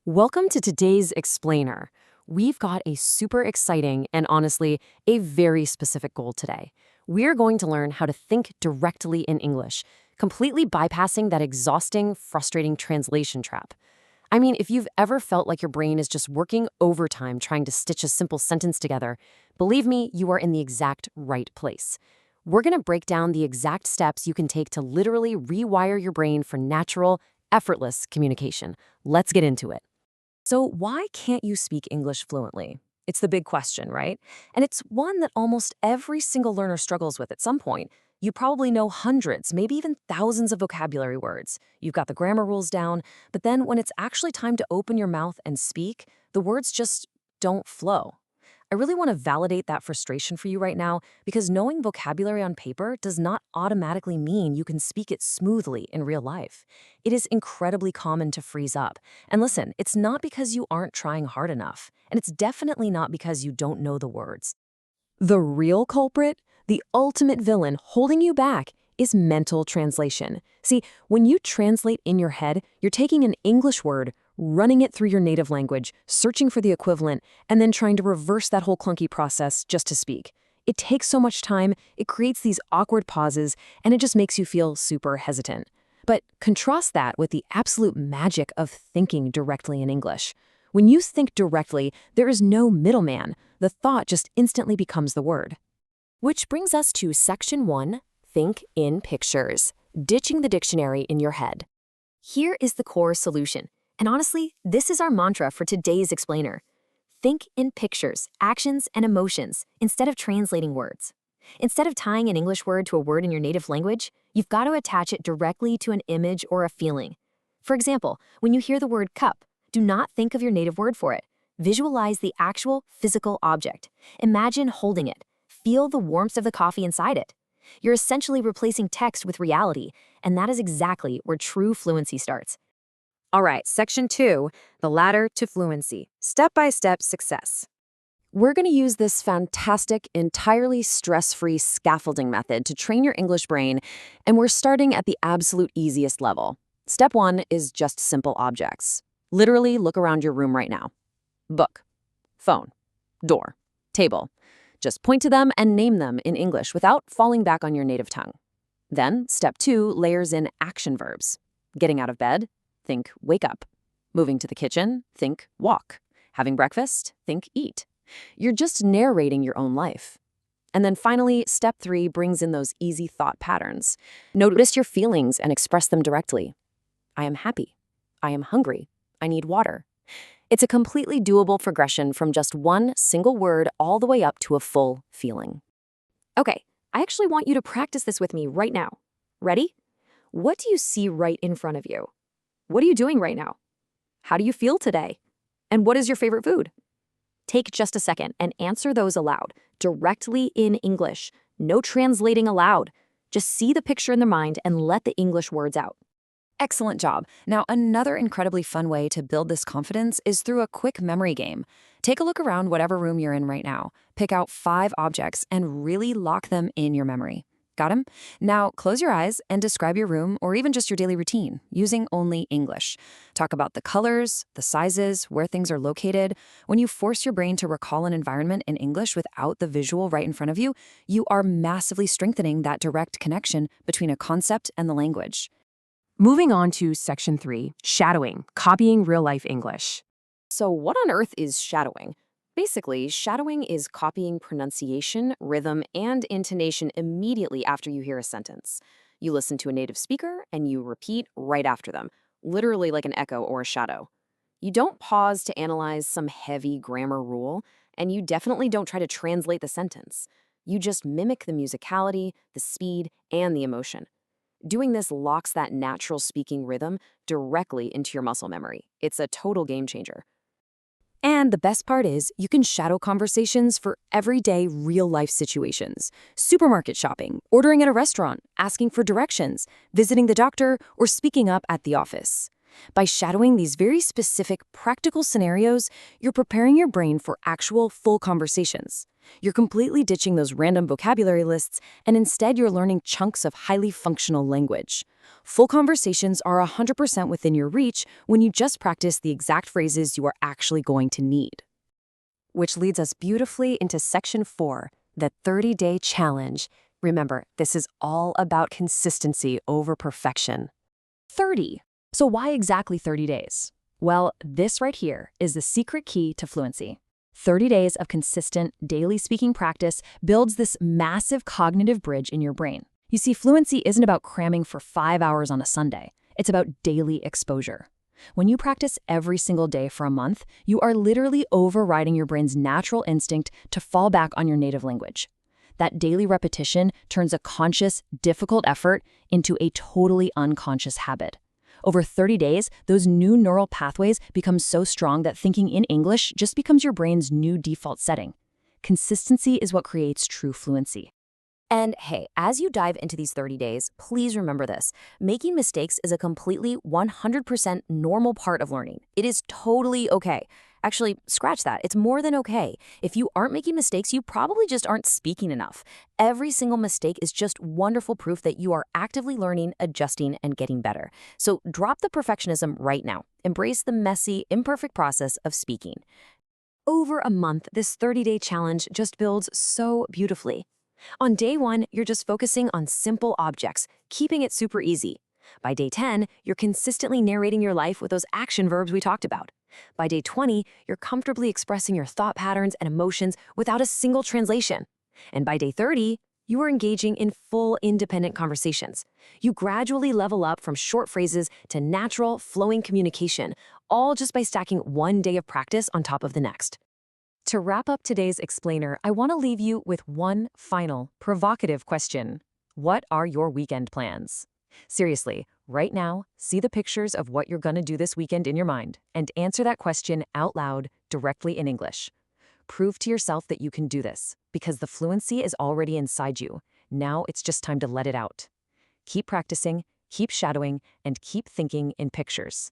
Welcome to today's Explainer. We've got a super exciting and honestly, a very specific goal today. We're going to learn how to think directly in English, completely bypassing that exhausting, frustrating translation trap. I mean, if you've ever felt like your brain is just working overtime trying to stitch a simple sentence together, believe me, you are in the exact right place. We're going to break down the exact steps you can take to literally rewire your brain for natural, effortless communication. Let's get into it. So, why can't you speak English fluently? It's the big question, right? And it's one that almost every single learner struggles with at some point. You probably know hundreds, maybe even thousands of vocabulary words. You've got the grammar rules down, but then when it's actually time to open your mouth and speak, the words just don't flow. I really want to validate that frustration for you right now because knowing vocabulary on paper does not automatically mean you can speak it smoothly in real life. It is incredibly common to freeze up. And listen, it's not because you aren't trying hard enough, and it's definitely not because you don't know the words. The real culprit, the ultimate villain holding you back, is mental translation. See, when you translate in your head, you're taking an English word, running it through your native language, searching for the equivalent, and then trying to reverse that whole clunky process just to speak. It takes so much time, it creates these awkward pauses, and it just makes you feel super hesitant. But contrast that with the absolute magic of thinking directly in English. When you think directly, there is no middleman. The thought just instantly becomes the word. Which brings us to Section 1, Think in Pictures, ditching the dictionary in your head. Here is the core solution. And honestly, this is our mantra for today's explainer. Think in pictures, actions, and emotions instead of translating words. Instead of tying an English word to a word in your native language, you've got to attach it directly to an image or a feeling. For example, when you hear the word cup, do not think of your native word for it. Visualize the actual physical object. Imagine holding it. Feel the warmth of the coffee inside it. You're essentially replacing text with reality, and that is exactly where true fluency starts. All right, Section 2, the ladder to fluency, step-by-step success. We're going to use this fantastic, entirely stress-free scaffolding method to train your English brain, and we're starting at the absolute easiest level. Step 1 is just simple objects. Literally look around your room right now. Book, phone, door, table. Just point to them and name them in English without falling back on your native tongue. Then, Step 2 layers in action verbs. Getting out of bed, think wake up. Moving to the kitchen, think walk. Having breakfast, think eat. You're just narrating your own life. And then finally, Step 3 brings in those easy thought patterns. Notice your feelings and express them directly. I am happy. I am hungry. I need water. It's a completely doable progression from just one single word all the way up to a full feeling. Okay, I actually want you to practice this with me right now. Ready? What do you see right in front of you? What are you doing right now? How do you feel today? And what is your favorite food? Take just a second and answer those aloud, directly in English. No translating allowed. Just see the picture in their mind and let the English words out. Excellent job. Now, another incredibly fun way to build this confidence is through a quick memory game. Take a look around whatever room you're in right now. Pick out 5 objects and really lock them in your memory. Got 'em? Now, close your eyes and describe your room or even just your daily routine using only English. Talk about the colors, the sizes, where things are located. When you force your brain to recall an environment in English without the visual right in front of you, you are massively strengthening that direct connection between a concept and the language. Moving on to Section 3, shadowing, copying real-life English. So what on earth is shadowing? Basically, shadowing is copying pronunciation, rhythm, and intonation immediately after you hear a sentence. You listen to a native speaker and you repeat right after them, literally like an echo or a shadow. You don't pause to analyze some heavy grammar rule, and you definitely don't try to translate the sentence. You just mimic the musicality, the speed, and the emotion. Doing this locks that natural speaking rhythm directly into your muscle memory. It's a total game changer. And the best part is, you can shadow conversations for everyday real-life situations. Supermarket shopping, ordering at a restaurant, asking for directions, visiting the doctor, or speaking up at the office. By shadowing these very specific, practical scenarios, you're preparing your brain for actual, full conversations. You're completely ditching those random vocabulary lists, and instead you're learning chunks of highly functional language. Full conversations are 100% within your reach when you just practice the exact phrases you are actually going to need. Which leads us beautifully into Section 4, the 30-day challenge. Remember, this is all about consistency over perfection. 30. So why exactly 30 days? Well, this right here is the secret key to fluency. 30 days of consistent, daily speaking practice builds this massive cognitive bridge in your brain. You see, fluency isn't about cramming for 5 hours on a Sunday. It's about daily exposure. When you practice every single day for a month, you are literally overriding your brain's natural instinct to fall back on your native language. That daily repetition turns a conscious, difficult effort into a totally unconscious habit. Over 30 days, those new neural pathways become so strong that thinking in English just becomes your brain's new default setting. Consistency is what creates true fluency. And hey, as you dive into these 30 days, please remember this. Making mistakes is a completely 100% normal part of learning. It is totally okay. Actually, scratch that. It's more than okay. If you aren't making mistakes, you probably just aren't speaking enough. Every single mistake is just wonderful proof that you are actively learning, adjusting, and getting better. So drop the perfectionism right now. Embrace the messy, imperfect process of speaking. Over a month, this 30-day challenge just builds so beautifully. On day 1, you're just focusing on simple objects, keeping it super easy. By day 10, you're consistently narrating your life with those action verbs we talked about. By day 20, you're comfortably expressing your thought patterns and emotions without a single translation. And by day 30, you are engaging in full independent conversations. You gradually level up from short phrases to natural, flowing communication, all just by stacking one day of practice on top of the next. To wrap up today's explainer, I want to leave you with one final, provocative question. What are your weekend plans? Seriously, right now, see the pictures of what you're going to do this weekend in your mind and answer that question out loud, directly in English. Prove to yourself that you can do this, because the fluency is already inside you. Now it's just time to let it out. Keep practicing, keep shadowing, and keep thinking in pictures.